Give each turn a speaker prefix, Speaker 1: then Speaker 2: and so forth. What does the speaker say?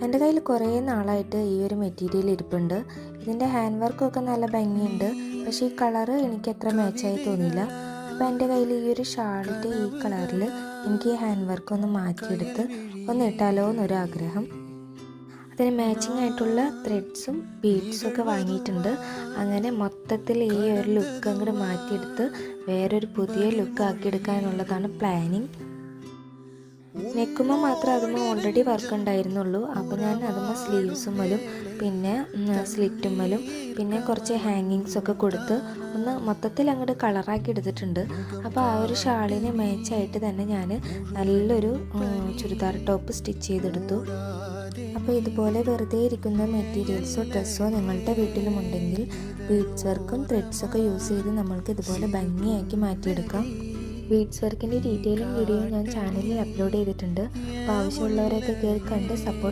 Speaker 1: എൻ്റെ കയ്യിൽ കുറേ നാളായിട്ട് ഈ ഒരു മെറ്റീരിയൽ ഇരിപ്പുണ്ട്. ഇതിൻ്റെ ഹാൻഡ് വർക്കൊക്കെ നല്ല ഭംഗിയുണ്ട്. പക്ഷേ ഈ കളറ് എനിക്ക് അത്ര മാച്ചായി തോന്നിയില്ല. അപ്പോൾ എൻ്റെ കയ്യിൽ ഈ ഒരു ഷാളിൻ്റെ ഈ കളറിൽ എനിക്ക് ഈ ഹാൻഡ് വർക്ക് ഒന്ന് മാറ്റിയെടുത്ത് ഒന്ന് ഇട്ടാലോ എന്നൊരാഗ്രഹം. അതിന് മാച്ചിങ് ആയിട്ടുള്ള ത്രെഡ്സും ബീഡ്സും ഒക്കെ വാങ്ങിയിട്ടുണ്ട്. അങ്ങനെ മൊത്തത്തിൽ ഈ ഒരു ലുക്ക് അങ്ങോട്ട് മാറ്റിയെടുത്ത് വേറൊരു പുതിയ ലുക്ക് ആക്കിയെടുക്കാനുള്ളതാണ് പ്ലാനിങ്. നെക്കുമ്പോൾ മാത്രം അതുമ്പോൾ ഓൾറെഡി വർക്ക് ഉണ്ടായിരുന്നുള്ളൂ. അപ്പോൾ ഞാൻ അതുമ്പോൾ സ്ലീവ്സുമ്മലും പിന്നെ സ്ലിറ്റുമ്മലും പിന്നെ കുറച്ച് ഹാങ്ങിങ്സൊക്കെ കൊടുത്ത് ഒന്ന് മൊത്തത്തിൽ അങ്ങോട്ട് കളറാക്കി എടുത്തിട്ടുണ്ട്. അപ്പോൾ ആ ഒരു ഷാളിന് മാച്ചായിട്ട് തന്നെ ഞാൻ നല്ലൊരു ചുരിദാർ ടോപ്പ് സ്റ്റിച്ച് ചെയ്തെടുത്തു. അപ്പോൾ ഇതുപോലെ വെറുതെ ഇരിക്കുന്ന മെറ്റീരിയൽസോ ഡ്രസ്സോ നിങ്ങളുടെ വീട്ടിലുമുണ്ടെങ്കിൽ ബീഡ്സ് വർക്കും ത്രെഡ്സൊക്കെ യൂസ് ചെയ്ത് നമ്മൾക്ക് ഇതുപോലെ ഭംഗിയാക്കി മാറ്റിയെടുക്കാം. ബീഡ്സ് വർക്കിൻ്റെ ഡീറ്റെയിലും വീഡിയോയും ഞാൻ ചാനലിൽ അപ്ലോഡ് ചെയ്തിട്ടുണ്ട്. അപ്പോൾ ആവശ്യമുള്ളവരൊക്കെ കയറി കണ്ട് സപ്പോർട്ട്